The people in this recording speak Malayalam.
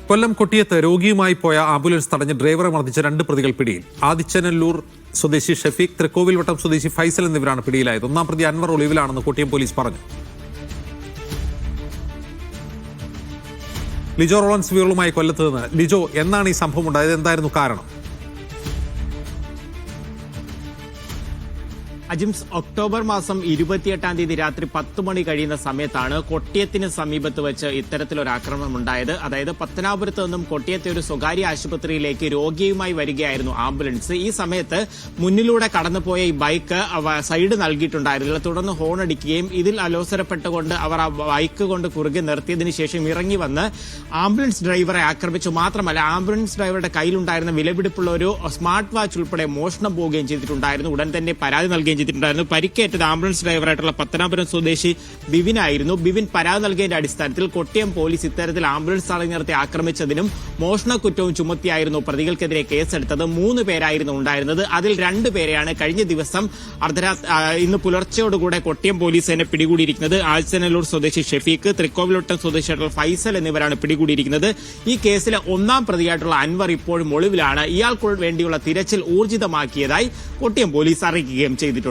കൊല്ലം കൊട്ടിയത്ത് രോഗിയുമായി പോയ ആംബുലൻസ് തടഞ്ഞ് ഡ്രൈവറെ മർദ്ദിച്ച 2 പ്രതികൾ പിടിയിൽ. ആദിച്ചനല്ലൂർ സ്വദേശി ഷഫീഖ്, തൃക്കോവിൽവട്ടം സ്വദേശി ഫൈസൽ എന്നിവരാണ് പിടിയിലായത്. 1-ാം പ്രതി അൻവർ ഒളിവിലാണെന്ന് കോട്ടയം പോലീസ് പറഞ്ഞു. ലിജോ റോളൻസ് വിവരങ്ങളുമായി കൊല്ലത്ത് നിന്ന്. ലിജോ, എന്നാണ് ഈ സംഭവം ഉണ്ടായത്? എന്തായിരുന്നു കാരണം? അജിംസ്, ഒക്ടോബർ മാസം 28-ാം തീയതി രാത്രി 10 മണി കഴിയുന്ന സമയത്താണ് കൊട്ടിയത്തിന് സമീപത്ത് വെച്ച് ഇത്തരത്തിലൊരു ആക്രമണം ഉണ്ടായത്. അതായത് പത്തനാപുരത്ത് നിന്നും കൊട്ടിയത്തെ ഒരു സ്വകാര്യ ആശുപത്രിയിലേക്ക് രോഗിയുമായി വരികയായിരുന്നു ആംബുലൻസ്. ഈ സമയത്ത് മുന്നിലൂടെ കടന്നുപോയ ഈ ബൈക്ക് സൈഡ് നൽകിയിട്ടുണ്ടായിരുന്നില്ല. തുടർന്ന് ഹോൺ അടിക്കുകയും ഇതിൽ അലോസരപ്പെട്ടുകൊണ്ട് അവർ ആ ബൈക്ക് കൊണ്ട് കുറുകെ നിർത്തിയതിനു ശേഷം ഇറങ്ങി വന്ന് ആംബുലൻസ് ഡ്രൈവറെ ആക്രമിച്ചു. മാത്രമല്ല, ആംബുലൻസ് ഡ്രൈവറുടെ കയ്യിലുണ്ടായിരുന്ന വിലപിടിപ്പുള്ള ഒരു സ്മാർട്ട് വാച്ച് ഉൾപ്പെടെ മോഷണം പോവുകയും ചെയ്തിട്ടുണ്ടായിരുന്നു. ഉടൻ തന്നെ പരാതി നൽകുകയും ചെയ്തിട്ടുണ്ടായിരുന്നു. പരിക്കേറ്റത് ആംബുലൻസ് ഡ്രൈവറായിട്ടുള്ള പത്തനാപുരം സ്വദേശി ബിവിനായിരുന്നു. ബിവിൻ പരാതി നൽകിയതിന്റെ അടിസ്ഥാനത്തിൽ കൊട്ടിയം പോലീസ് ഇത്തരത്തിൽ ആംബുലൻസ് തടഞ്ഞു നിർത്തി ആക്രമിച്ചതിനും മോഷണക്കുറ്റവും ചുമത്തിയായിരുന്നു പ്രതികൾക്കെതിരെ കേസെടുത്തത്. 3 പേരായിരുന്നു ഉണ്ടായിരുന്നത്. അതിൽ 2 പേരെയാണ് കഴിഞ്ഞ ദിവസം ഇന്ന് പുലർച്ചയോടുകൂടെ കൊട്ടിയം പോലീസ് തന്നെ പിടികൂടിയിരിക്കുന്നത്. ആദിച്ചനല്ലൂർ സ്വദേശി ഷഫീഖ്, തൃക്കോവിൽവട്ടം സ്വദേശിയായിട്ടുള്ള ഫൈസൽ എന്നിവരാണ് പിടികൂടിയിരിക്കുന്നത്. ഈ കേസിലെ 1-ാം പ്രതിയായിട്ടുള്ള അൻവർ ഇപ്പോഴും ഒളിവിലാണ്. ഇയാൾക്ക് വേണ്ടിയുള്ള തിരച്ചിൽ ഊർജിതമാക്കിയതായി കൊട്ടിയം പോലീസ് അറിയിക്കുകയും ചെയ്തിട്ടുണ്ട്.